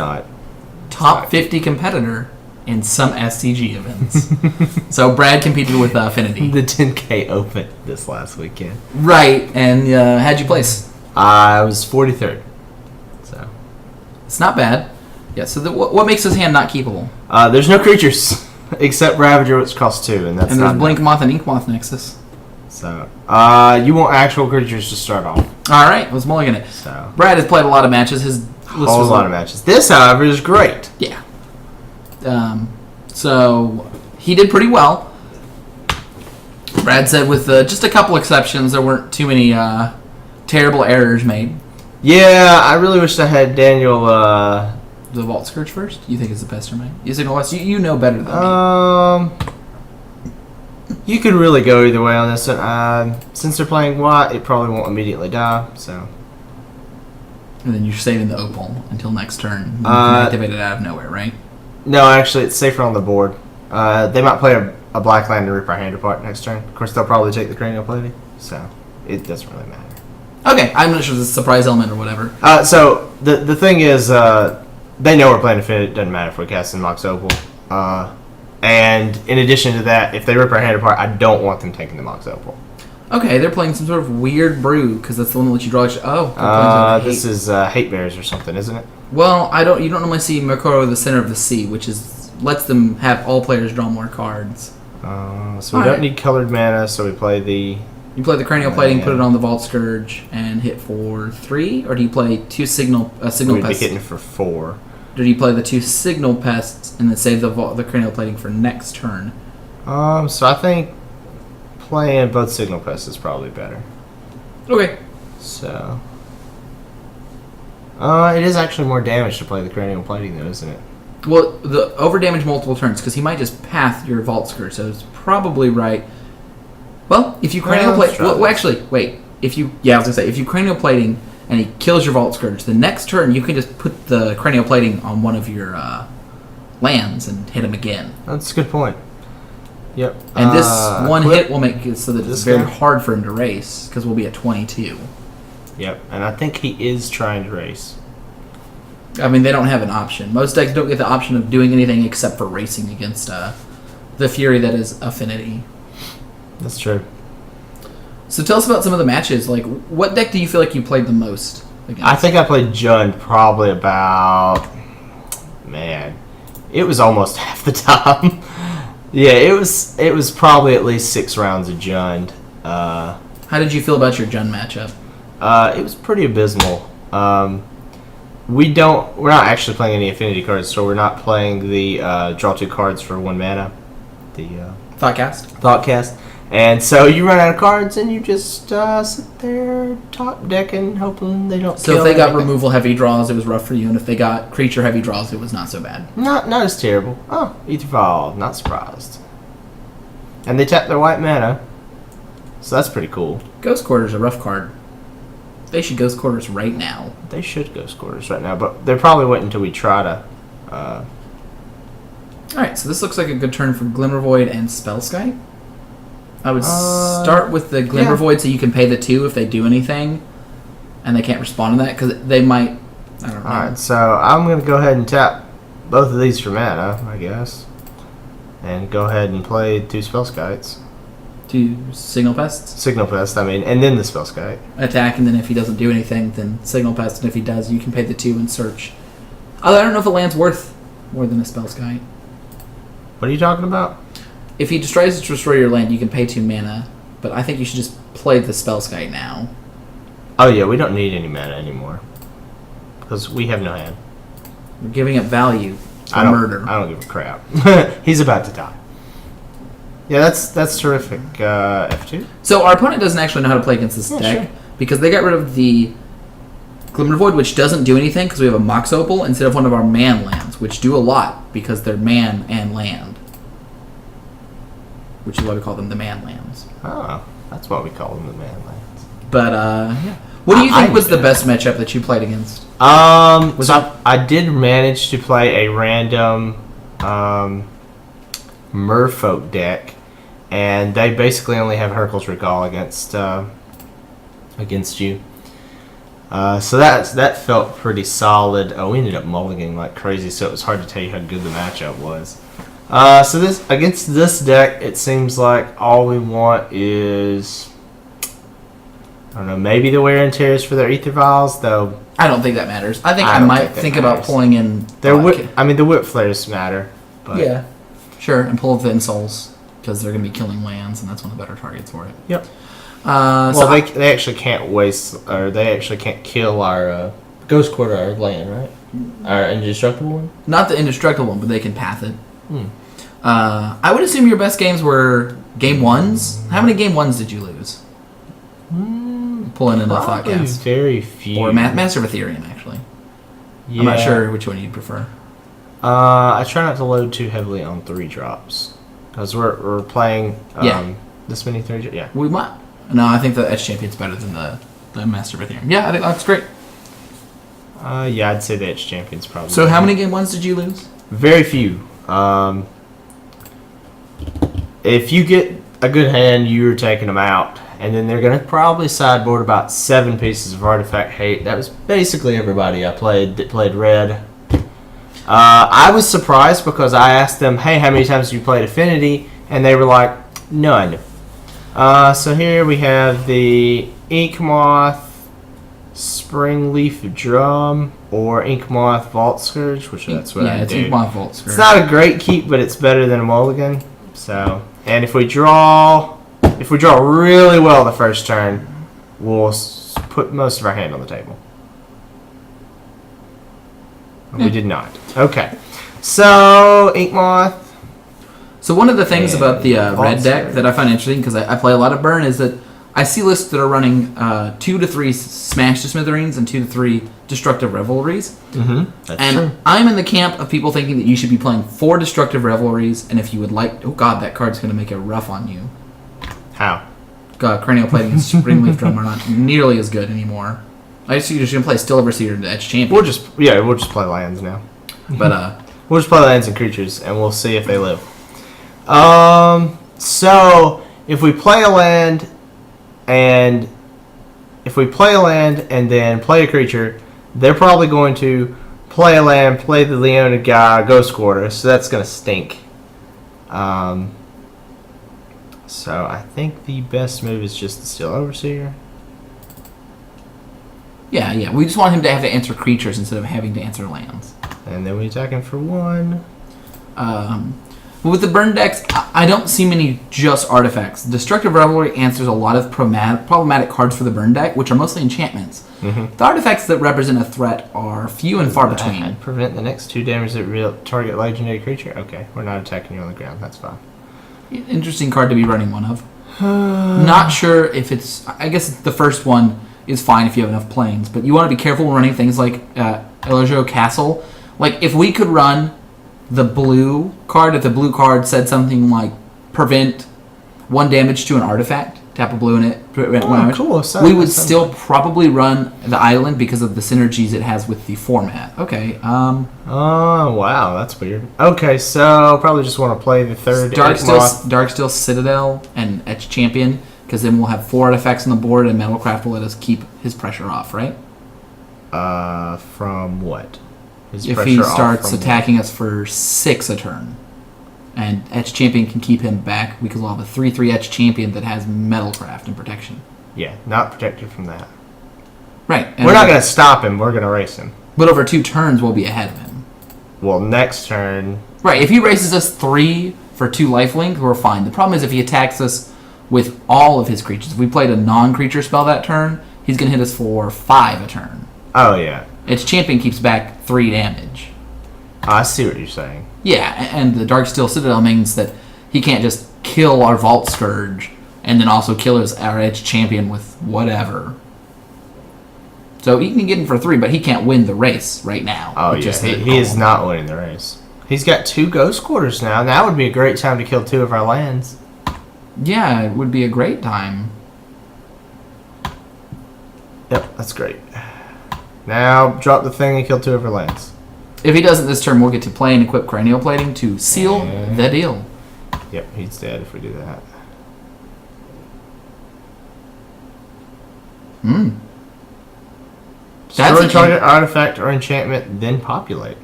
not. Top 50 competitor in some SCG events. So Brad competed with Affinity. The 10K Open this last weekend. Right, and how'd you place? I was 43rd. So it's not bad. Yeah. So what makes this hand not keepable? There's no creatures except Ravager, which costs 2, and that's and there's not Blink enough. Moth and Ink Moth Nexus. So you want actual creatures to start off. All right, let's mulligan it. So Brad has played a lot of matches. His list was a lot of matches. This, however, is great. Yeah. So he did pretty well. Brad said with just a couple exceptions, there weren't too many terrible errors made. Yeah, I really wish I had Daniel. The Vault Scourge first? You think is the best or mine? You know better than me. You could really go either way on this one. Since they're playing white, it probably won't immediately die. So. And then you're saving the Opal until next turn. You can activate it out of nowhere, right? No, actually, it's safer on the board. They might play a black land and rip our hand apart next turn. Of course, they'll probably take the cranial plating, so it doesn't really matter. Okay, I'm not sure if it's a surprise element or whatever. So the thing is, they know we're playing Affinity. It doesn't matter if we cast in Mox Opal. And in addition to that, if they rip our hand apart, I don't want them taking the Mox Opal. Okay, they're playing some sort of weird brew because that's the one that lets you draw. This is Hate Bears or something, isn't it? Well, you don't normally see Makoro the center of the sea, which lets them have all players draw more cards. So we don't need colored mana, so we play the... You play the Cranial Plating, put it on the Vault Scourge, and hit for 3? Or do you play 2 Signal Pests? We'd be hitting for 4. Or do you play the 2 Signal Pests and then save the Cranial Plating for next turn? So I think playing both Signal Pests is probably better. Okay. So... it is actually more damage to play the Cranial Plating, though, isn't it? Well, the overdamage multiple turns, because he might just path your Vault Scourge, so it's probably right. Well, if you Cranial Plate... Well, actually, wait. If you Cranial Plating and he kills your Vault Scourge, the next turn you can just put the Cranial Plating on one of your lands and hit him again. That's a good point. Yep. And this one hit will make it so that it's very hard for him to race, because we'll be at 22. Yep, and I think he is trying to race. I mean, they don't have an option. Most decks don't get the option of doing anything except for racing against the Fury that is Affinity. That's true. So tell us about some of the matches. Like, what deck do you feel like you played the most against? I think I played Jund probably about... Man, it was almost half the time. Yeah, it was probably at least 6 rounds of Jund. How did you feel about your Jund matchup? It was pretty abysmal. We're not actually playing any Affinity cards, so we're not playing the draw 2 cards for 1 mana. The Thoughtcast. And so you run out of cards and you just sit there top decking, hoping they don't So kill if they got anything. removal heavy draws, it was rough for you, and if they got creature heavy draws, it was not so bad. Not as terrible. Oh, Aetherfall, not surprised. And they tap their white mana, so that's pretty cool. Ghost Quarter's a rough card. They should Ghost Quarters right now. They should Ghost Quarters right now, but they're probably waiting until we try to... Alright, so this looks like a good turn for Glimmervoid and Spellskite. I would start with the Glimmervoid so you can pay the 2 if they do anything, and they can't respond to that, because they might... I don't know. Alright, so I'm going to go ahead and tap both of these for mana, I guess. And go ahead and play 2 Spellskites. 2 Signal Pests? Signal Pest, and then the Spellskite. Attack, and then if he doesn't do anything, then Signal Pest, and if he does, you can pay the 2 and search. Although I don't know if a land's worth more than a Spellskite. What are you talking about? If he tries to destroy your land, you can pay 2 mana, but I think you should just play the Spellskite now. Oh yeah, we don't need any mana anymore. Because we have no hand. We're giving up value for murder. I don't give a crap. He's about to die. Yeah, that's terrific. F2? So our opponent doesn't actually know how to play against this deck, sure. because they got rid of the Glimmervoid, which doesn't do anything because we have a Mox Opal, instead of one of our man lands, which do a lot because they're man and land. Which is why we call them the man lands. Oh, that's why we call them the man lands. But, yeah. What do you think was the best matchup that you played against? I did manage to play a random Merfolk deck, and they basically only have Hercule's Recall against you. So that felt pretty solid. Oh, we ended up mulliganing like crazy, so it was hard to tell you how good the matchup was. So this against this deck, it seems like all we want is, I don't know, maybe the wear and tears for their ether vials, though. I don't think that matters. I think I might think about pulling in. The whip flares matter. But. Yeah, sure, and pull the insoles because they're going to be killing lands, and that's one of the better targets for it. Yep. So they actually can't waste, or they actually can't kill our Ghost Quarter, our land, right? Our indestructible one. Not the indestructible one, but they can path it. I would assume your best games were game ones. How many game ones did you lose? Pulling in the Thoughtcast. Very few. Or Master of Ethereum, actually. Yeah. I'm not sure which one you'd prefer. I try not to load too heavily on 3-drops. Because we're playing this many 3-drops. Yeah. We might. No, I think the Edge Champion's better than the Master of Ethereum. Yeah, I think that's great. Yeah, I'd say the Edge Champion's probably. So how many game ones did you lose? Very few. If you get a good hand, you're taking them out. And then they're going to probably sideboard about 7 pieces of Artifact Hate. That was basically everybody I played that played red. I was surprised because I asked them, hey, how many times have you played Affinity? And they were like, none. So here we have the Ink Moth Springleaf Drum or Ink Moth Vault Scourge, which that's what I do. Yeah, it's Ink Moth Vault Scourge. It's not a great keep, but it's better than a mulligan. So, and if we draw really well the first turn, we'll put most of our hand on the table. We did not. Okay. So, Ink Moth. So one of the things about the red deck that I find interesting, because I play a lot of burn, is that I see lists that are running 2 to 3 Smash to Smithereens and 2 to 3 Destructive Revelries. That's true. I'm in the camp of people thinking that you should be playing 4 Destructive Revelries, and if you would like... Oh god, that card's going to make it rough on you. How? Cranial Plating and Springleaf Drum are not nearly as good anymore. I just think you're going to play Still Overseer and Edge Champion. We'll just play lands now. But we'll just play lands and creatures, and we'll see if they live. So if we play a land and then play a creature, they're probably going to play a land, play the Leonid guy, Ghost Quarter, so that's going to stink. So I think the best move is just the Steel Overseer. Yeah. We just want him to have to answer creatures instead of having to answer lands. And then we attack him for 1. With the burn decks, I don't see many just artifacts. Destructive Revelry answers a lot of problematic cards for the burn deck, which are mostly enchantments. The artifacts that represent a threat are few and far between. Prevent the next 2 damage that target legendary creature? Okay, we're not attacking you on the ground. That's fine. Interesting card to be running one of. Not sure if it's... I guess the first one is fine if you have enough planes, but you want to be careful when running things like Elogio Castle. Like, if we could run the blue card, if the blue card said something like prevent 1 damage to an artifact, tap a blue in it, prevent 1 damage, cool. we would still probably run the island because of the synergies it has with the format. Okay. Oh, wow, that's weird. Okay, so probably just want to play the 3rd Darksteel Citadel and Etch Champion, because then we'll have 4 artifacts on the board, and Metalcraft will let us keep his pressure off, right? From what? If he starts attacking us for 6 a turn, and Etch Champion can keep him back, because we'll have a 3/3 Etch Champion that has Metalcraft and protection. Yeah, not protected from that. Right. We're not going to stop him, we're going to race him. But over 2 turns, we'll be ahead of him. Well, next turn... Right, if he races us 3 for 2 lifelink, we're fine. The problem is if he attacks us with all of his creatures. If we played a non-creature spell that turn, he's going to hit us for 5 a turn. Oh, yeah. Its champion keeps back 3 damage. I see what you're saying. Yeah, and the Darksteel Citadel means that he can't just kill our Vault Scourge and then also kill our Edge Champion with whatever. So he can get him for 3, but he can't win the race right now. Oh, yeah. He is not winning the race. He's got 2 Ghost Quarters now. That would be a great time to kill 2 of our lands. Yeah, it would be a great time. Yep, that's great. Now, drop the thing and kill 2 of our lands. If he doesn't this turn, we'll get to play and equip Cranial Plating to seal the deal. Yep, he's dead if we do that. Destroy target artifact or enchantment, then populate.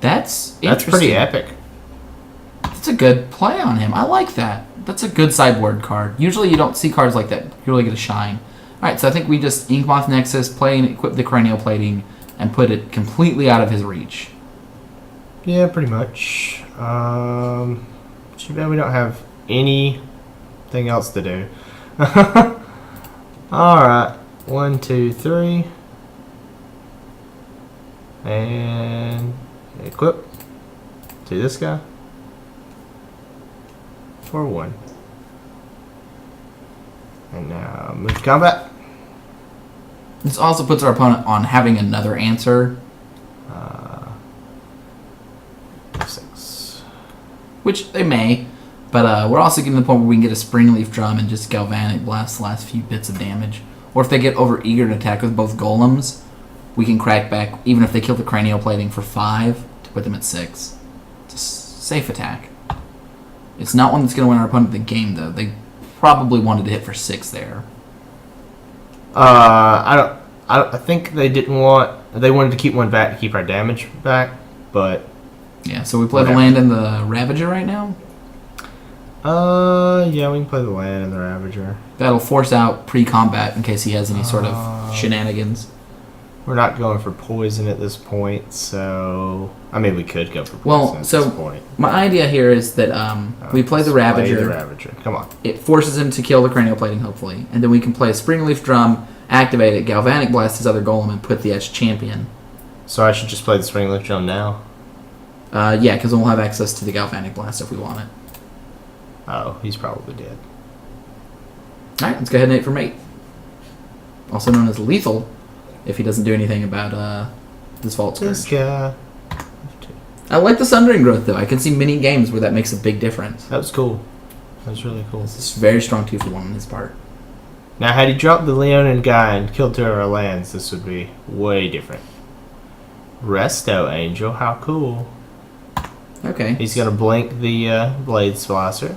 That's interesting. That's pretty epic. That's a good play on him. I like that. That's a good sideboard card. Usually you don't see cards like that. You really get a shine. Alright, so I think we just Inkmoth Nexus, play and equip the Cranial Plating, and put it completely out of his reach. Yeah, pretty much. Too bad we don't have anything else to do. Alright. 1, 2, 3. And equip to this guy for 1. And now move to combat. This also puts our opponent on having another answer. 6. Which they may, but we're also getting to the point where we can get a Springleaf Drum and just Galvanic Blast the last few bits of damage. Or if they get over eager to attack with both Golems, we can crack back, even if they kill the Cranial Plating for 5, to put them at 6. It's a safe attack. It's not one that's going to win our opponent the game, though. They probably wanted to hit for 6 there. I think they didn't want. They wanted to keep one back to keep our damage back, but yeah. So we play the land and the Ravager right now. Yeah, we can play the land and the Ravager. That'll force out pre-combat in case he has any sort of shenanigans. We're not going for poison at this point, so I mean we could go for poison at this point. My idea here is that we play the Ravager. Play the Ravager. Come on. It forces him to kill the Cranial Plating, hopefully, and then we can play a Springleaf Drum, activate it, Galvanic Blast his other Golem, and put the Edge Champion. So I should just play the Springleaf Drum now. Yeah, because then we'll have access to the Galvanic Blast if we want it. Oh, he's probably dead. Alright, let's go ahead and hit for mate. Also known as lethal, if he doesn't do anything about this Vault Scourge. This guy. I like the Sundering Growth, though. I can see many games where that makes a big difference. That was cool. That was really cool. It's very strong 2-for-1 on his part. Now, had he dropped the Leonin guy and killed 2 of our lands, this would be way different. Resto Angel, how cool. Okay. He's going to blink the Blade Splicer.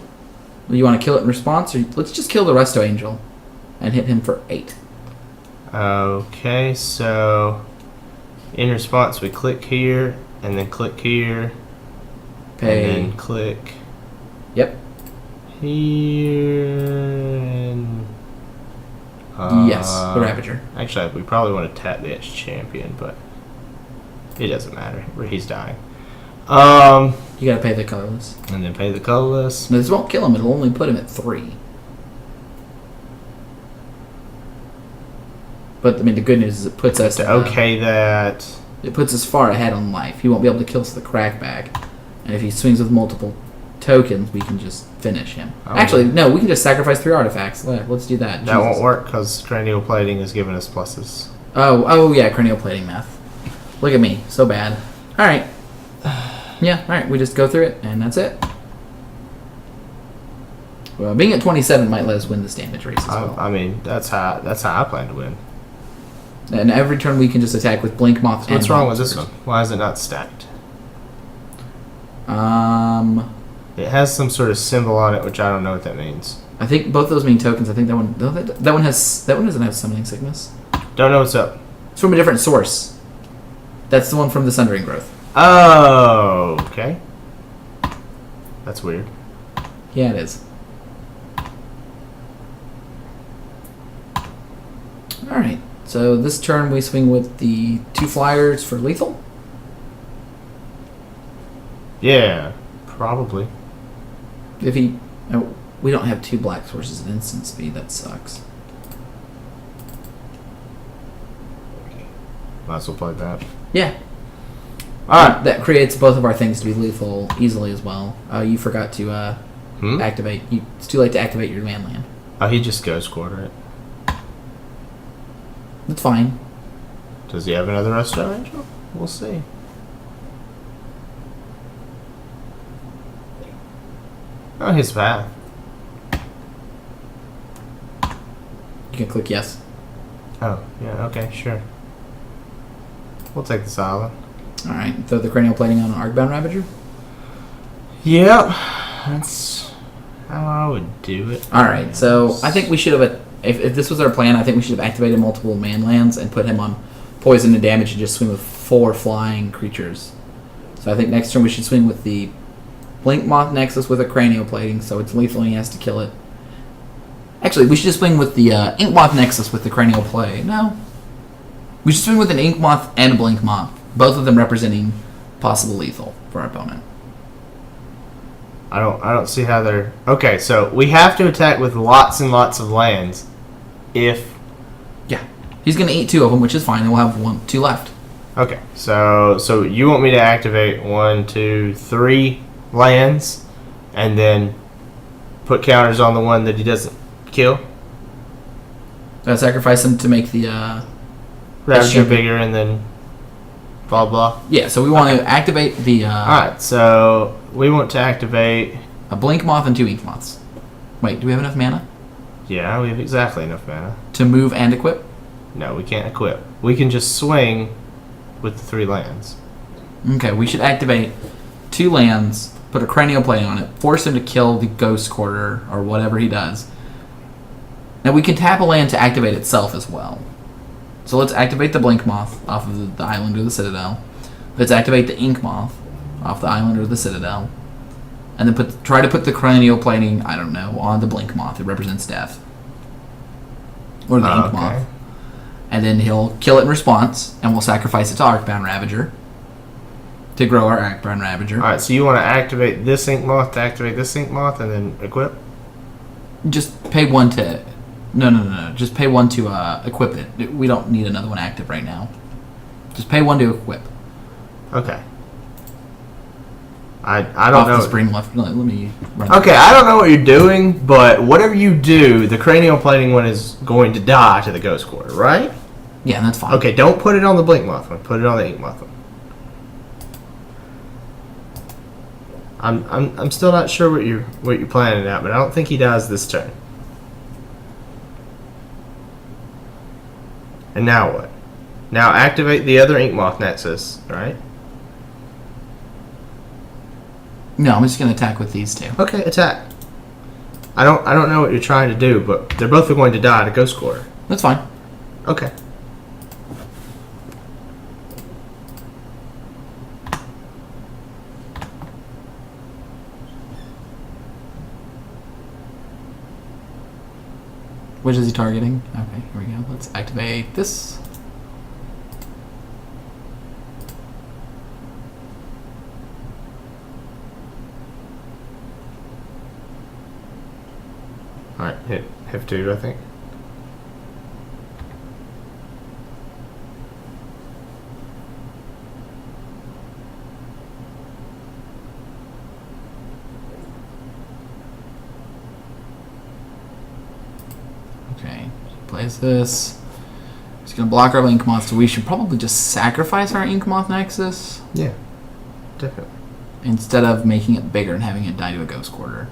You want to kill it in response? Or let's just kill the Resto Angel and hit him for 8. Okay, so in response we click here, and then click here, Pay. and then click Yep. here, and... yes, the Ravager. Actually, we probably want to tap the Edge Champion, but it doesn't matter. He's dying. You gotta pay the colorless. And then pay the colorless. No, this won't kill him. It'll only put him at 3. But I mean, the good news is it puts us okay that it puts us far ahead on life. He won't be able to kill us with the crackback, and if he swings with multiple tokens, we can just finish him. Actually, no, we can just sacrifice 3 artifacts. Let's do that. That won't work because Cranial Plating is giving us pluses. Oh yeah, Cranial Plating math. Look at me, so bad. All right. Yeah, all right. We just go through it, and that's it. Well, being at 27 might let us win this damage race as well. I mean, that's how I plan to win. And every turn we can just attack with Blink Moth. So what's wrong with this one? Why is it not stacked? It has some sort of symbol on it, which I don't know what that means. I think both those mean tokens. I think that one doesn't have Summoning Sickness. Don't know what's up. It's from a different source. That's the one from the Sundering Growth. Oh, okay. That's weird. Yeah, it is. All right. So this turn we swing with the 2 flyers for lethal. Yeah, probably. If he, we don't have 2 black sources at instant speed. That sucks. Might as well play that. Yeah. All right. That creates both of our things to be lethal easily as well. You forgot to activate. It's too late to activate your land. Oh, he just Ghost Quarter it. That's fine. Does he have another Resto Angel? We'll see. Oh, his path. You can click yes. Oh, yeah, okay, sure. We'll take this island. Alright, throw the Cranial Plating on an Arcbound Ravager. Yep, that's how I would do it. Alright, so I think we should have, if this was our plan, I think we should have activated multiple man lands and put him on poison and damage and just swing with 4 flying creatures. So I think next turn we should swing with the Blink Moth Nexus with a Cranioplating, so it's lethal and he has to kill it. Actually, we should just swing with the Ink Moth Nexus with the Cranial Play. No. We should swing with an Ink Moth and a Blink Moth, both of them representing possible lethal for our opponent. I don't see how they're... Okay, so we have to attack with lots and lots of lands if... Yeah. He's going to eat 2 of them, which is fine, and we'll have 2 left. Okay, so you want me to activate 1, 2, 3 lands and then put counters on the one that he doesn't kill? Sacrifice him to make the... Ravager bigger and then blah blah. Yeah, so we want to activate the... Alright, so we want to activate... a Blink Moth and 2 Ink Moths. Wait, do we have enough mana? Yeah, we have exactly enough mana. To move and equip? No, we can't equip. We can just swing with the 3 lands. Okay, we should activate 2 lands, put a Cranial Play on it, force him to kill the Ghost Quarter, or whatever he does. Now we can tap a land to activate itself as well. So let's activate the Blink Moth off of the island or the Citadel. Let's activate the Ink Moth off the island or the Citadel. And then try to put the Cranial Plating, I don't know, on the Blink Moth. It represents death. Or the Ink Moth. And then he'll kill it in response, and we'll sacrifice it to Arcbound Ravager to grow our Arcbound Ravager. Alright, so you want to activate this Ink Moth to activate this Ink Moth and then equip? Just pay 1 to... No. Just pay 1 to equip it. We don't need another one active right now. Just pay 1 to equip. Okay. I don't know. The spring left. Let me run. Okay, I don't know what you're doing, but whatever you do, the Cranial Plating one is going to die to the Ghost Quarter, right? Yeah, that's fine. Okay, don't put it on the Blink Moth one. Put it on the Ink Moth one. I'm still not sure what you're planning out, but I don't think he dies this turn. And now what? Now activate the other Ink Moth Nexus, right? No, I'm just gonna attack with these 2. Okay, attack. I don't know what you're trying to do, but they're both going to die to Ghost Quarter. That's fine. Okay. Which is he targeting? Okay, here we go. Let's activate this. Alright, hit F2, I think. Okay, plays this. He's gonna block our Ink Moth, so we should probably just sacrifice our Ink Moth Nexus. Yeah, definitely. Instead of making it bigger and having it die to a Ghost Quarter.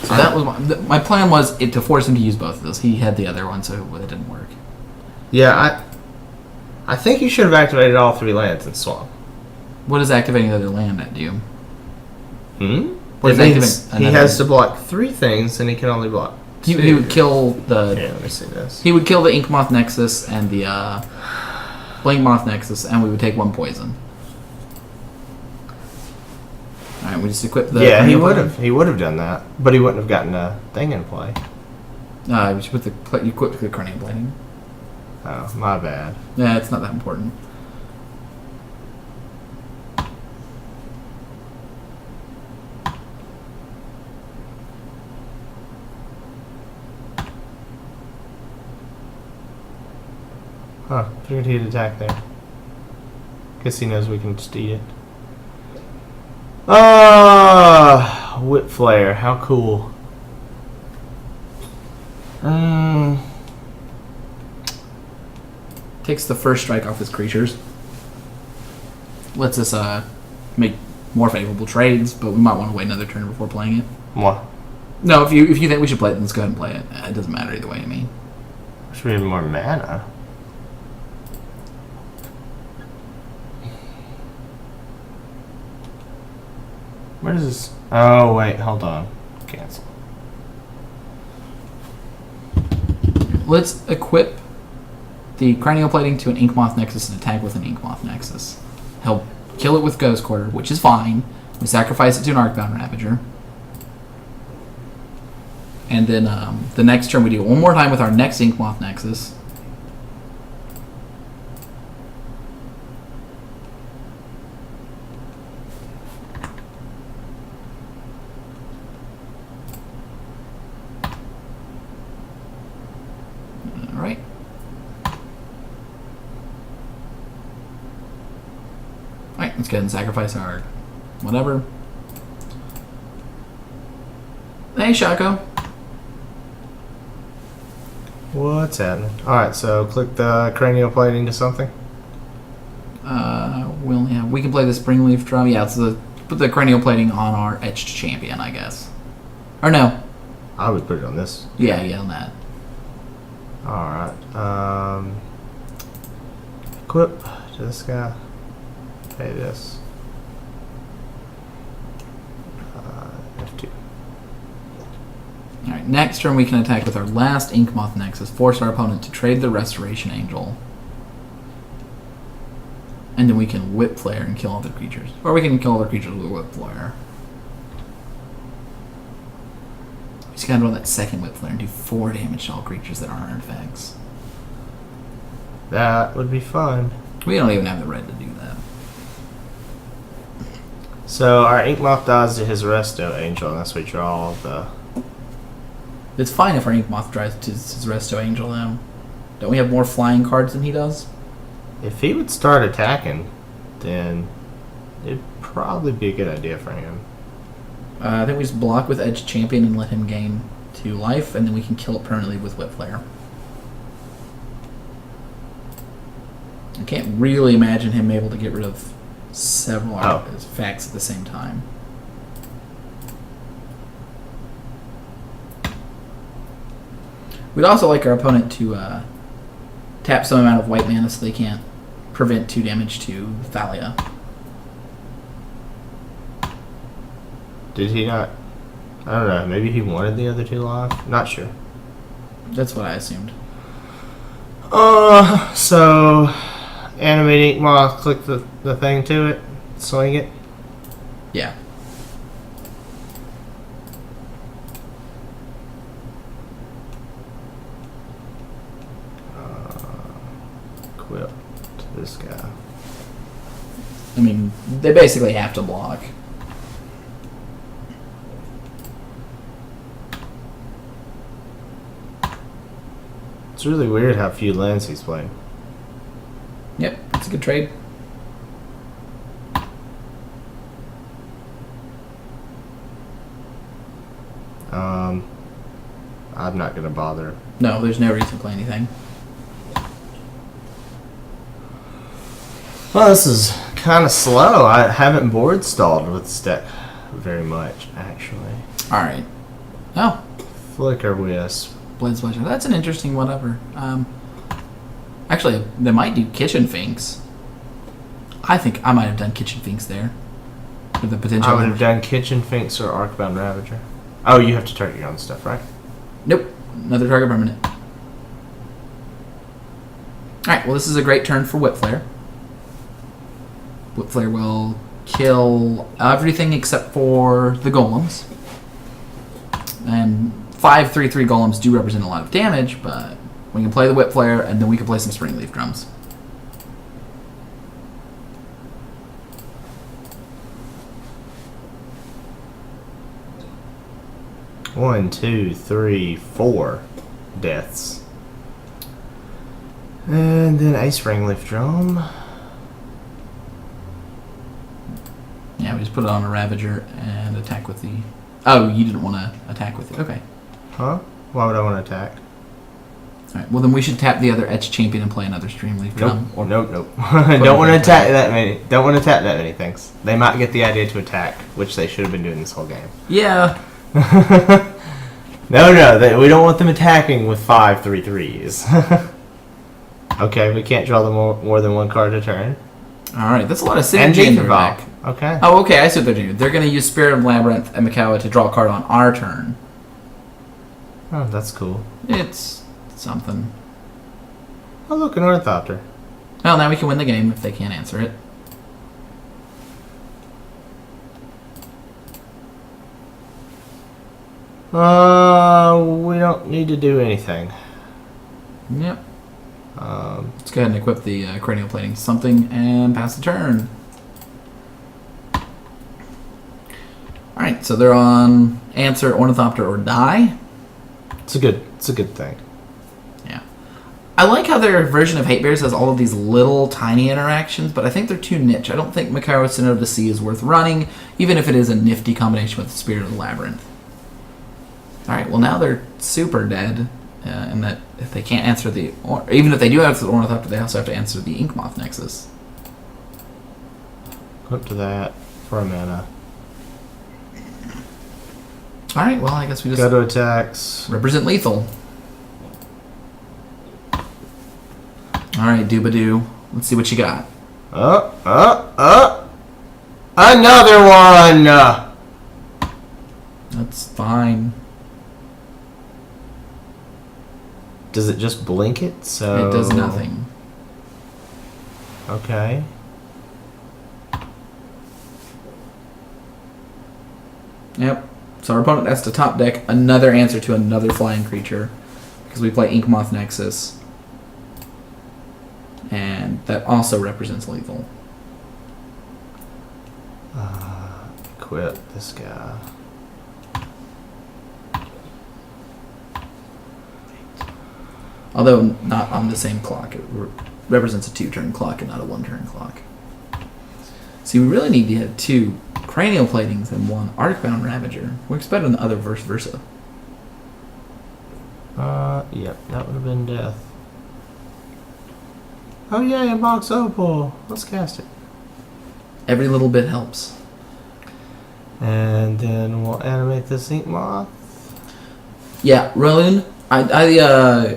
So that was my plan was to force him to use both of those. He had the other one, so it didn't work. Yeah, I think you should have activated all 3 lands and swung. What does activating the other land do? It means he has to block 3 things, and he can only block 2. He would kill the... Here, let me see this. He would kill the Ink Moth Nexus and the Blink Moth Nexus, and we would take 1 poison. Alright, we just equip the... Yeah, he would have done that, but he wouldn't have gotten a thing in play. You should put you equip the Cranial Plating. Oh, my bad. Yeah, it's not that important. Huh, figured he'd attack there. Guess he knows we can just eat it. Whip Flare, how cool. Takes the first strike off his creatures. Lets us make more favorable trades, but we might want to wait another turn before playing it. What? No, if you think we should play it, then let's go ahead and play it. It doesn't matter either way to me. Should we have more mana? Where does this... Oh, wait, hold on. cancel. Let's equip the cranial plating to an Ink Moth Nexus and attack with an Ink Moth Nexus. He'll kill it with Ghost Quarter, which is fine. We sacrifice it to an Arcbound Ravager. And then the next turn we do it one more time with our next Ink Moth Nexus. Alright. Alright, let's go ahead and sacrifice our whatever. Hey, Shaco. What's happening? Alright, so click the cranial plating to something. We can play the Springleaf Drum. Yeah, it's put the cranial plating on our Etched Champion, I guess. Or no. I would put it on this. Yeah, on that. Alright. Equip to this guy. Pay this. F2. Alright, next turn we can attack with our last Ink Moth Nexus, force our opponent to trade the Restoration Angel. And then we can Whip Flare and kill other creatures. Or we can kill other creatures with Whip Flare. We just gotta roll that second Whip Flare and do 4 damage to all creatures that aren't artifacts. That would be fun. We don't even have the red to do that. So our Ink Moth dies to his Resto Angel unless we draw the... It's fine if our Ink Moth tries to his Resto Angel, though. Don't we have more flying cards than he does? If he would start attacking, then it'd probably be a good idea for him. I think we just block with Edge Champion and let him gain 2 life, and then we can kill it permanently with Whip Flare. I can't really imagine him able to get rid of several artifacts at the same time. We'd also like our opponent to tap some amount of white mana so they can't prevent 2 damage to Thalia. Did he not? I don't know. Maybe he wanted the other 2 life? Not sure. That's what I assumed. So animate Ink Moth, click the thing to it, swing it. Yeah. Equip to this guy. I mean, they basically have to block. It's really weird how few lands he's playing. Yep, it's a good trade. I'm not gonna bother. No, there's no reason to play anything. Well, this is kind of slow. I haven't board stalled with this deck very much, actually. Alright. Oh. Flicker Wisp. Blade Splasher. That's an interesting whatever. Actually, they might do Kitchen Finks. I think I might have done Kitchen Finks there. With the potential. I would have done Kitchen Finks or Arcbound Ravager. Oh, you have to target your own stuff, right? Nope. Another target permanent. Alright, well this is a great turn for Whip Flare. Whip Flare will kill everything except for the golems. And 5 3/3 golems do represent a lot of damage, but we can play the Whip Flare and then we can play some Springleaf Drums. One, two, three, 4 deaths. And then a Springleaf Drum. Yeah, we just put it on a Ravager and attack with the... Oh, you didn't want to attack with it. Okay. Huh? Why would I want to attack? Alright, well then we should tap the other Etch Champion and play another Springleaf Drum. Nope. Don't want to attack that many. Don't want to tap that many things. They might get the idea to attack, which they should have been doing this whole game. Yeah. No, we don't want them attacking with 5 3/3s. Okay, we can't draw them more than 1 card a turn. All right, that's a lot of And synergy in their deck. Okay. Oh, okay, I see what they're doing. They're going to use Spirit of Labyrinth and Mikawa to draw a card on our turn. Oh, that's cool. It's something. Oh, look, an Ornithopter. Well, now we can win the game if they can't answer it. We don't need to do anything. Yep. Let's go ahead and equip the cranial plating something and pass the turn. Alright, so they're on answer, Ornithopter, or die. It's a good thing. Yeah. I like how their version of Hate Bears has all of these little tiny interactions, but I think they're too niche. I don't think Makairo Center of the Sea is worth running, even if it is a nifty combination with the Spirit of the Labyrinth. Alright, well now they're super dead, in that if they can't answer or even if they do answer the Ornithopter, they also have to answer the Inkmoth Nexus. Go up to that for a mana. Alright, well I guess we just go to attacks. Represent lethal. Alright, Doobadoo. Let's see what you got. Another one! That's fine. Does it just blink it? So it does nothing. Okay. Yep. So our opponent has to top deck another answer to another flying creature because we play Inkmoth Nexus. And that also represents lethal. Quit this guy. Although not on the same clock. It represents a 2-turn clock and not a 1-turn clock. See, we really need to have 2 cranial platings and 1 Arcbound Ravager. Works better than the other vice versa. Yep, that would have been death. Oh yeah, Box Opal. Let's cast it. Every little bit helps. And then we'll animate this Inkmoth. Yeah, Rowan, I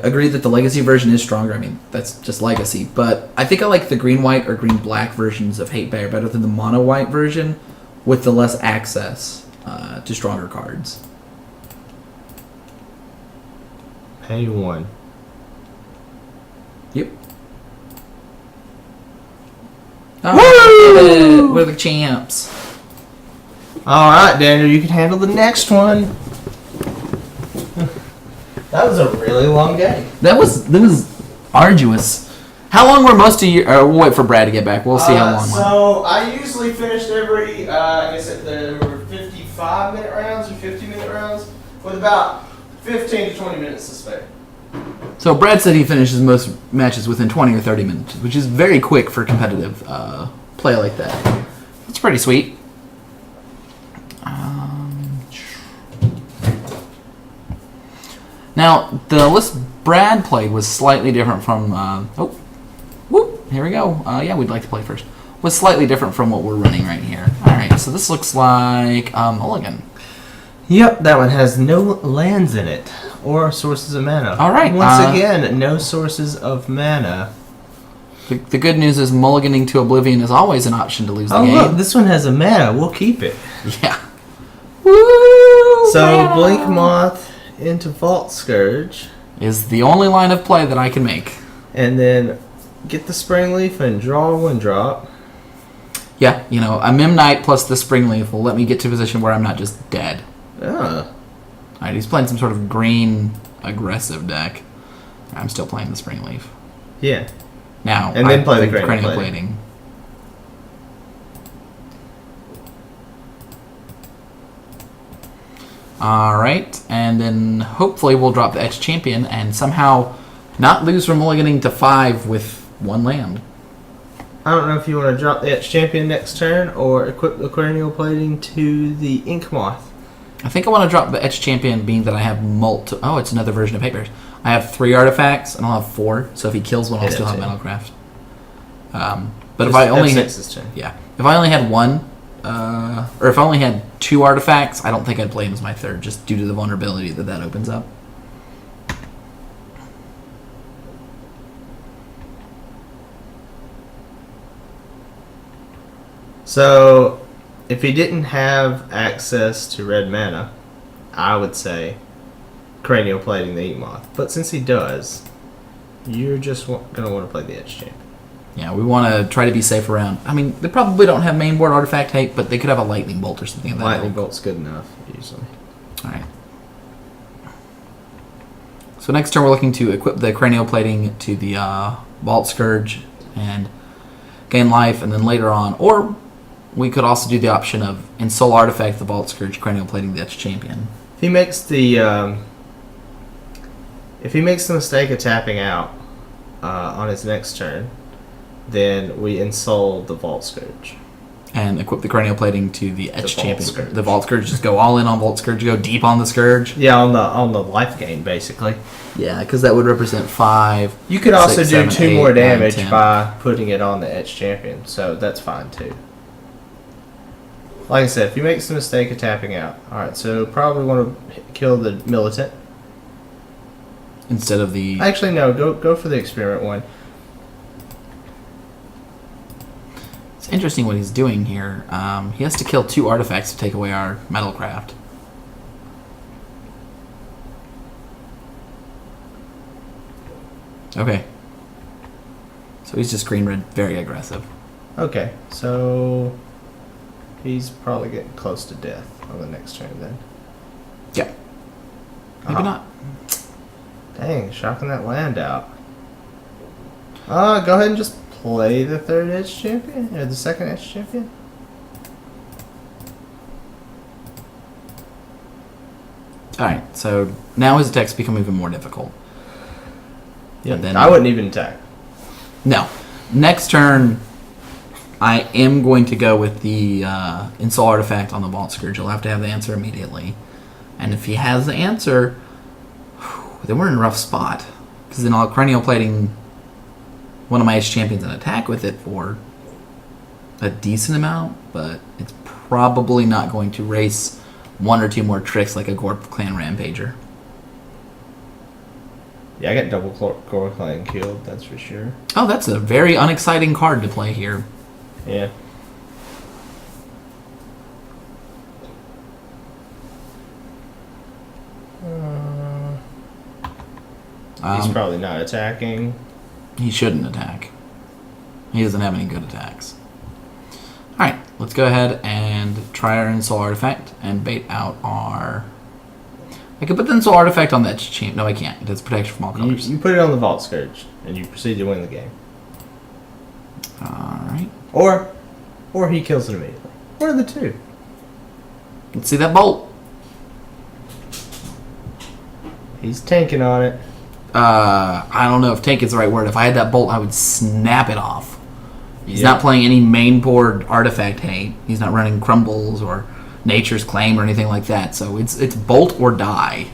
agree that the Legacy version is stronger. I mean, that's just Legacy. But I think I like the green-white or green-black versions of Hate Bear better than the mono-white version with the less access to stronger cards. Pay 1. Yep. Oh, woo! We're the champs. Alright, Daniel, you can handle the next one. That was a really long game. That was arduous. How long were most of you? We'll wait for Brad to get back. We'll see how long. So I usually finished every, I guess there were 55-minute rounds or 50-minute rounds with about 15 to 20 minutes to spare. So Brad said he finishes most matches within 20 or 30 minutes, which is very quick for competitive play like that. That's pretty sweet. Now, the list Brad played was slightly different from... here we go. Yeah, we'd like to play first. Was slightly different from what we're running right here. Alright, so this looks like Mulligan. Yep, that one has no lands in it or sources of mana. Alright. Once again, no sources of mana. The good news is mulliganing to Oblivion is always an option to lose the game. Oh, look, this one has a mana. We'll keep it. Yeah. Woo! So, mana! Blink Moth into Vault Scourge. Is the only line of play that I can make. And then get the Spring Leaf and draw a 1-drop. Yeah, you know, a Mim Knight plus the Spring Leaf will let me get to a position where I'm not just dead. Alright, he's playing some sort of green aggressive deck. I'm still playing the Spring Leaf. Yeah. Now, and then play the cranial plating. Alright, and then hopefully we'll drop the Etched Champion and somehow not lose from mulliganing to 5 with 1 land. I don't know if you want to drop the Etched Champion next turn or equip the cranial plating to the Inkmoth. I think I want to drop the Etched Champion, being that I have Oh, it's another version of Hate Bears. I have 3 artifacts and I'll have 4, so if he kills one, I'll still have Metalcraft. But if I only had, if I only had 1, or if I only had 2 artifacts, I don't think I'd play him as my 3rd, just due to the vulnerability that opens up. So, if he didn't have access to red mana, I would say cranial plating the Eatmoth. But since he does, you're just going to want to play the Edge Champion. Yeah, we want to try to be safe around. I mean, they probably don't have main board artifact hate, but they could have a lightning bolt or something. Lightning bolt's good enough, usually. All right. So next turn, we're looking to equip the cranial plating to the Vault Scourge and gain life, and then later on, or we could also do the option of in Soul Artifact the Vault Scourge, cranial plating the Etched Champion. If he makes the mistake of tapping out on his next turn, then we ensoul the Vault Scourge. And equip the cranial plating to the Etched Champion. Scourge. The Vault Scourge, just go all in on Vault Scourge, go deep on the Scourge. Yeah, on the life gain, basically. Yeah, because that would represent 5. You could also 6, do 7, 2 8, more 9, damage 10. by putting it on the Etched Champion, so that's fine too. Like I said, if he makes the mistake of tapping out, alright, so probably want to kill the Militant. Instead of the... Actually, no, go for the Experiment one. It's interesting what he's doing here. He has to kill 2 artifacts to take away our Metalcraft. Okay. So he's just green-red, very aggressive. Okay, so he's probably getting close to death on the next turn then. Yeah. Maybe not. Dang, shocking that land out. Go ahead and just play the 3rd Edge Champion, or the 2nd Edge Champion. Alright, so now his attacks become even more difficult. Yeah, then, I wouldn't even attack. No. Next turn, I am going to go with the Install Artifact on the Vault Scourge. You'll have to have the answer immediately. And if he has the answer, then we're in a rough spot. Because then I'll cranial plating one of my Edge Champions and attack with it for a decent amount, but it's probably not going to race 1 or 2 more tricks like a Gorp Clan Rampager. Yeah, I got double Core Clan killed, that's for sure. Oh, that's a very unexciting card to play here. Yeah. He's probably not attacking. He shouldn't attack. He doesn't have any good attacks. Alright, let's go ahead and try our Install Artifact and bait out our... I could put the Install Artifact on that champ. No, I can't. It has protection from all colors. You put it on the Vault Scourge, and you proceed to win the game. Alright. Or he kills it immediately. One of the two. Let's see that bolt. He's tanking on it. I don't know if tank is the right word. If I had that bolt, I would snap it off. He's not playing any main board artifact hate. He's not running Crumbles or Nature's Claim or anything like that. So it's bolt or die.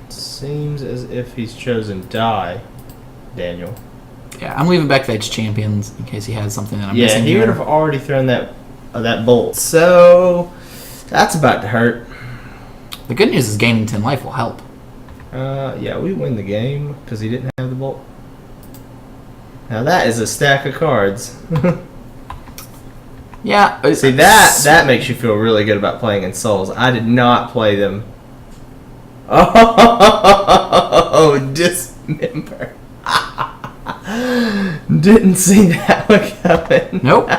Seems as if he's chosen die, Daniel. Yeah, I'm leaving back the Edge Champions in case he has something that I'm missing Yeah, he here. would have already thrown that bolt. So that's about to hurt. The good news is gaining 10 life will help. Yeah, we win the game because he didn't have the bolt. Now that is a stack of cards. Yeah. See, that makes you feel really good about playing in Souls. I did not play them. Oh, dismember. Didn't see that one coming. Nope.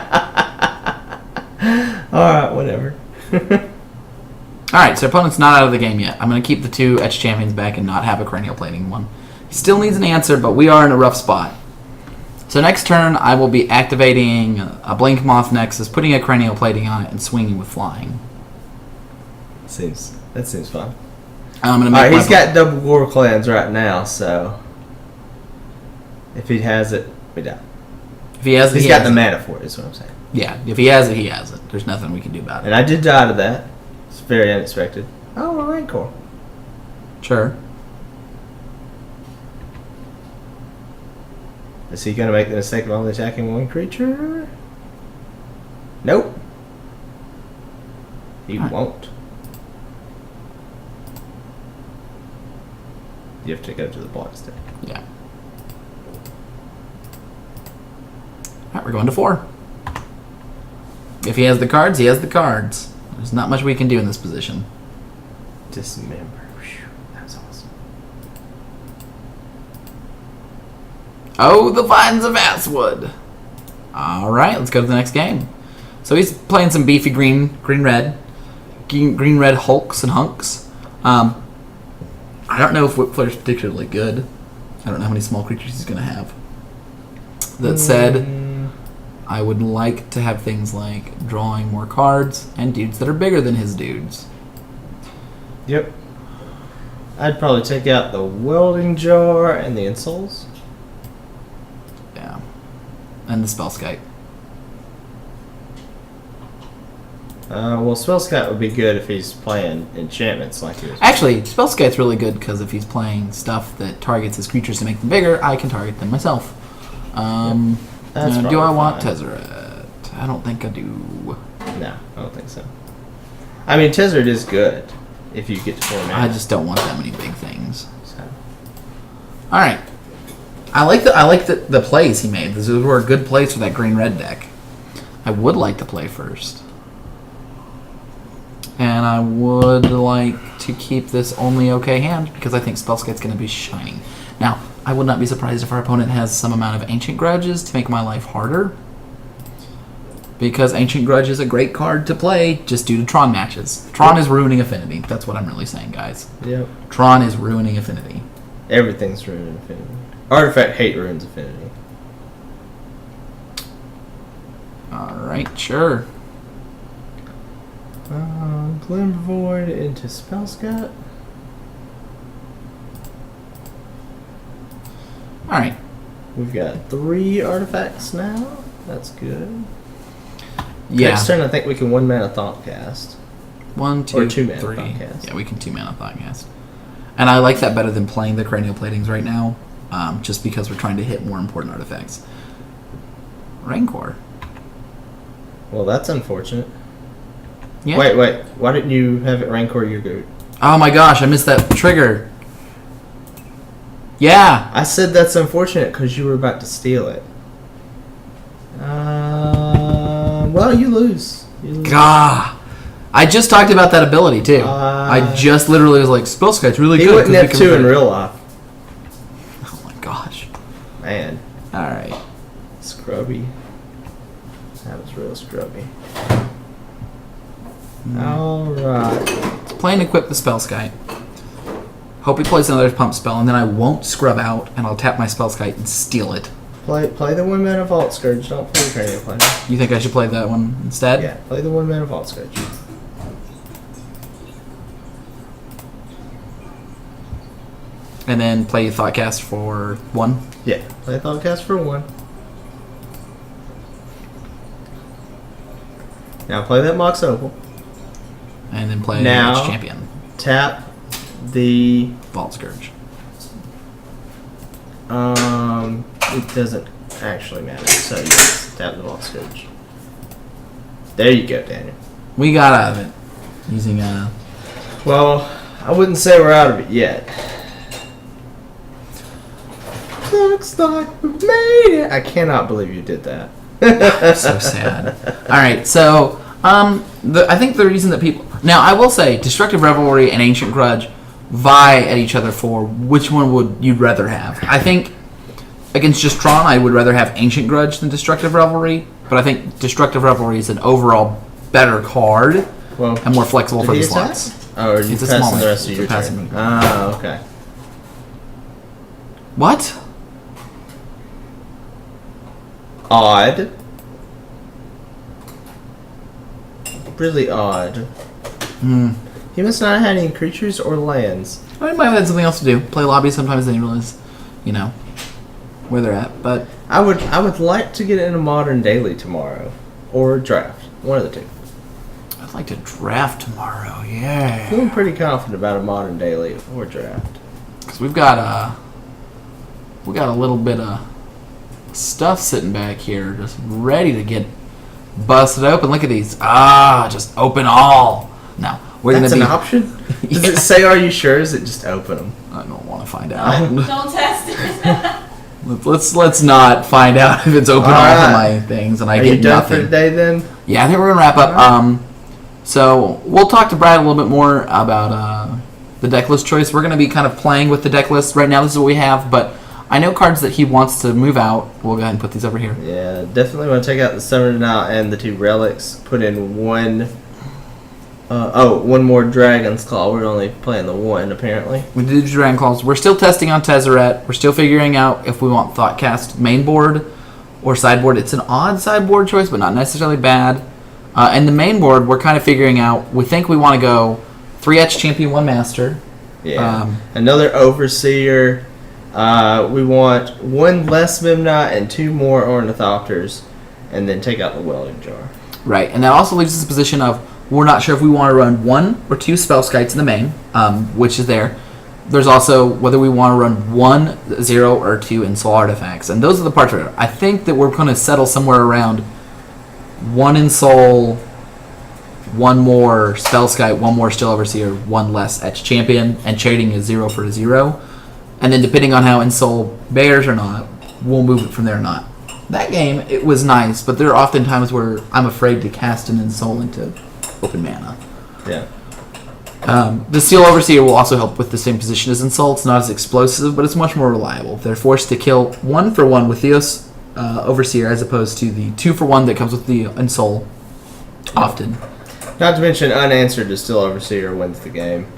Alright, whatever. Alright, so opponent's not out of the game yet. I'm going to keep the 2 Etched Champions back and not have a cranial plating one. He still needs an answer, but we are in a rough spot. So next turn, I will be activating a Blink Moth Nexus, putting a cranial plating on it, and swinging with flying. That seems fun. I'm gonna make Alright, he's got double Gore Clans right now, so if he has it, we die. If he has it, he's got the mana for it, is what I'm saying. Yeah, if he has it, he has it. There's nothing we can do about it. And I did die to that. It's very unexpected. Oh, a Rancor. Sure. Is he going to make the mistake of only attacking one creature? Nope. He won't. You have to go to the block stick. Yeah. Alright, we're going to 4. If he has the cards, he has the cards. There's not much we can do in this position. Dismember. Whew, that's awesome. Oh, the Vines of Asswood. All right, let's go to the next game. So he's playing some beefy green-red hulks and hunks. I don't know if Whip Flare's particularly good. I don't know how many small creatures he's going to have. That said, I would like to have things like drawing more cards and dudes that are bigger than his dudes. Yep. I'd probably take out the welding jar and the insoles. Yeah. And the Spellskite. Well, Spellskite would be good if he's playing enchantments like he was. Actually, Spellskite's really good because if he's playing stuff that targets his creatures to make them bigger, I can target them myself. Do I want Tezzeret? I don't think I do. No, I don't think so. I mean, Tezzeret is good if you get to 4 mana. I just don't want that many big things. So. All right. I like the plays he made. Those were good plays for that green-red deck. I would like to play first. And I would like to keep this only okay hand because I think Spellskite's going to be shiny. Now, I would not be surprised if our opponent has some amount of Ancient Grudges to make my life harder. Because Ancient Grudge is a great card to play just due to Tron matches. Tron is ruining Affinity. That's what I'm really saying, guys. Yep. Tron is ruining Affinity. Everything's ruining Affinity. Artifact hate ruins Affinity. Alright, sure. Glimmer Void into Spellskite. Alright. We've got 3 artifacts now. That's good. Yeah. Next turn, I think we can 1 mana Thoughtcast. 1, 2, or 2 mana 3. Thoughtcast. Yeah, we can 2 mana Thoughtcast. And I like that better than playing the Cranial Platings right now, just because we're trying to hit more important artifacts. Rancor. Well, that's unfortunate. Yeah. Wait. Why didn't you have it Rancor your goat? Oh my gosh, I missed that trigger. Yeah. I said that's unfortunate because you were about to steal it. Well, you lose. Gah. I just talked about that ability, too. I just literally was like, Spellskite's really good. He wouldn't have 2 in real life. Oh my gosh. Man. Alright. Scrubby. That was real scrubby. Alright. Let's play and equip the Spellskite. Hope he plays another pump spell, and then I won't scrub out, and I'll tap my Spellskite and steal it. Play the 1 mana Vault Scourge. Don't play the Cranial Plating. You think I should play that one instead? Yeah, play the 1 mana Vault Scourge. And then play Thoughtcast for 1? Yeah, play Thoughtcast for 1. Now play that Mox Opal. And then play now, Champion. Tap the Vault Scourge. It doesn't actually matter. So yes, tap the Vault Scourge. There you go, Daniel. We got out of it using Well, I wouldn't say we're out of it yet. Looks like we made it. I cannot believe you did that. So sad. All right, so I think the reason that people now I will say Destructive Revelry and Ancient Grudge vie at each other for which one would you'd rather have. I think against just Tron, I would rather have Ancient Grudge than Destructive Revelry, but I think Destructive Revelry is an overall better card and more flexible for the slots. Oh, are you it's passing the rest of your turn? Ah, okay. What? Odd. Really odd. He must not have had any creatures or lands. I might have had something else to do. Play lobby sometimes, then you realize, where they're at. But I would like to get in a Modern Daily tomorrow, or draft. One of the two. I'd like to draft tomorrow. Yeah. Feeling pretty confident about a Modern Daily or draft. Because we got a little bit of stuff sitting back here, just ready to get busted open. Look at these. Just open all. No, That's an option? Does it say, are you sure? Is it just open them? I don't want to find out. Don't test it. Let's not find out if it's open all of my things and I get nothing. Are you done for today then? Yeah, I think we're going to wrap up. So we'll talk to Brad a little bit more about the deck list choice. We're going to be kind of playing with the deck list. Right now, this is what we have, but I know cards that he wants to move out. We'll go ahead and put these over here. Yeah, definitely want to take out the Summoner Now and the 2 relics. Put in one more Dragon's Claw. We're only playing the 1, apparently. We did do Dragon Claws. We're still testing on Tezzeret. We're still figuring out if we want Thoughtcast main board or sideboard. It's an odd sideboard choice, but not necessarily bad. And the main board, we're kind of figuring out. We think we want to go 3 Etch Champion, 1 Master. Yeah. Another Overseer. We want 1 less Memnite and 2 more Ornithopters, and then take out the Welding Jar. Right, and that also leaves us in a position of we're not sure if we want to run 1 or 2 Spell Skites in the main, which is there. There's also whether we want to run 1, 0, or 2 Ensoul Artifacts, and those are the parts where I think that we're going to settle somewhere around 1 Ensoul, 1 more Spellskite, 1 more Still Overseer, 1 less Etch Champion, and trading is 0 for a 0. And then depending on how Ensoul bears or not, we'll move it from there or not. That game, it was nice, but there are often times where I'm afraid to cast an Ensoul into open mana. Yeah. The Steel Overseer will also help with the same position as Ensoul. It's not as explosive, but it's much more reliable. They're forced to kill 1 for 1 with Theos Overseer as opposed to the 2 for 1 that comes with the Ensoul often. Not to mention unanswered to Steel Overseer wins the game.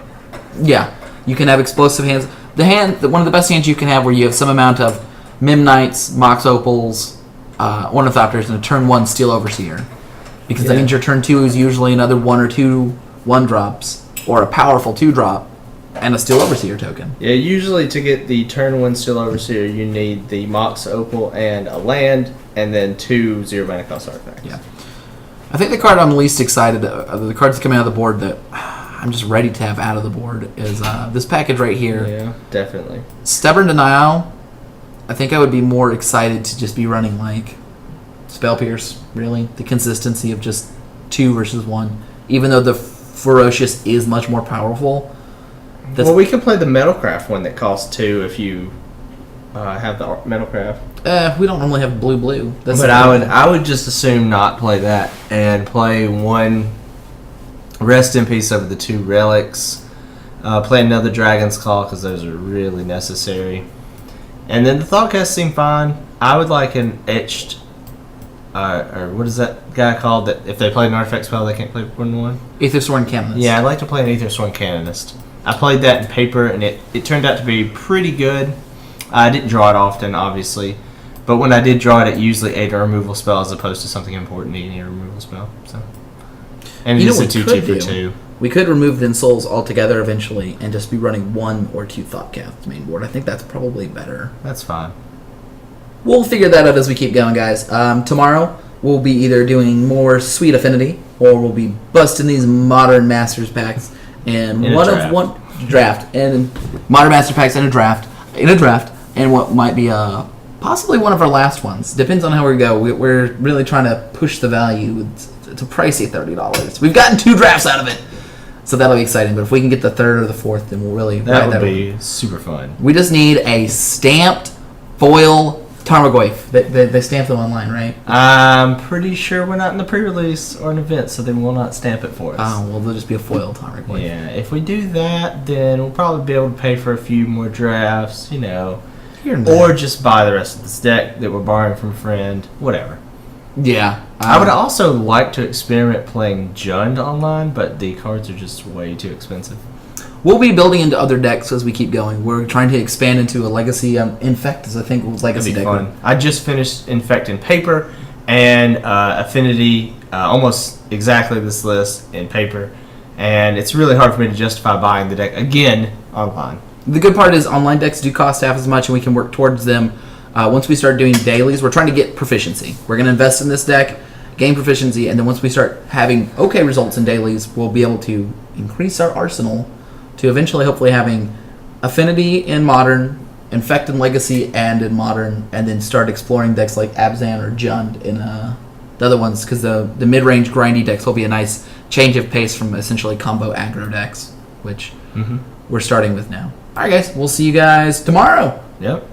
Yeah. You can have explosive hands. One of the best hands you can have where you have some amount of Memnites, Mox Opals, Ornithopters, and a turn 1 Steel Overseer. Because that means your turn 2 is usually another 1 or 2 1-drops, or a powerful 2-drop, and a Steel Overseer token. Yeah, usually to get the turn 1 Steel Overseer, you need the Mox Opal and a land, and then 2 0-mana cost artifacts. Yeah. I think the card I'm least excited, the cards coming out of the board that I'm just ready to have out of the board is this package right here. Yeah, definitely. Stubborn Denial. I think I would be more excited to just be running like Spell Pierce, really. The consistency of just 2 versus 1. Even though the Ferocious is much more powerful. Well, we can play the Metalcraft one that costs 2 if you have the Metalcraft. We don't normally have blue. But I would just assume not play that and play 1 Rest in Peace over the 2 relics. Play another Dragon's Claw because those are really necessary. And then the Thoughtcast seem fine. I would like an etched, or what is that guy called that if they play an artifact spell they can't play 1/1? Aethersworn Canonist. Yeah, I'd like to play an Aethersworn Canonist. I played that in paper and it turned out to be pretty good. I didn't draw it often, obviously. But when I did draw it, it usually ate a removal spell as opposed to something important needing a removal spell. So. And it is a 2/2 for 2. We could remove the Ensouls altogether eventually and just be running 1 or 2 Thoughtcasts main board. I think that's probably better. That's fine. We'll figure that out as we keep going, guys. Tomorrow, we'll be either doing more Sweet Affinity or we'll be busting these Modern Masters packs and one draft and Modern Master packs in a draft and what might be possibly one of our last ones. Depends on how we go. We're really trying to push the value. It's a pricey $30. We've gotten 2 drafts out of it, so that'll be exciting. But if we can get the 3rd or the 4th, then we'll really that would be super fun. We just need a stamped foil Tarmogoyf. They stamp them online, right? I'm pretty sure we're not in the pre-release or an event, so they will not stamp it for us. Oh, well, they'll just be a foil Tarmogoyf. Yeah, if we do that, then we'll probably be able to pay for a few more drafts, or just buy the rest of this deck that we're borrowing from a friend, whatever. Yeah. I would also like to experiment playing Jund online, but the cards are just way too expensive. We'll be building into other decks as we keep going. We're trying to expand into a Legacy Infect, as I think was Legacy deck. Fun. I just finished Infect in paper and Affinity, almost exactly this list in paper, and it's really hard for me to justify buying the deck again online. The good part is online decks do cost half as much, and we can work towards them. Once we start doing dailies, we're trying to get proficiency. We're going to invest in this deck, gain proficiency, and then once we start having okay results in dailies, we'll be able to increase our arsenal to eventually hopefully having Affinity in Modern, Infect in Legacy, and in Modern, and then start exploring decks like Abzan or Jund in the other ones, because the mid-range grindy decks will be a nice change of pace from essentially combo aggro decks, which we're starting with now. All right, guys, we'll see you guys tomorrow. Yep.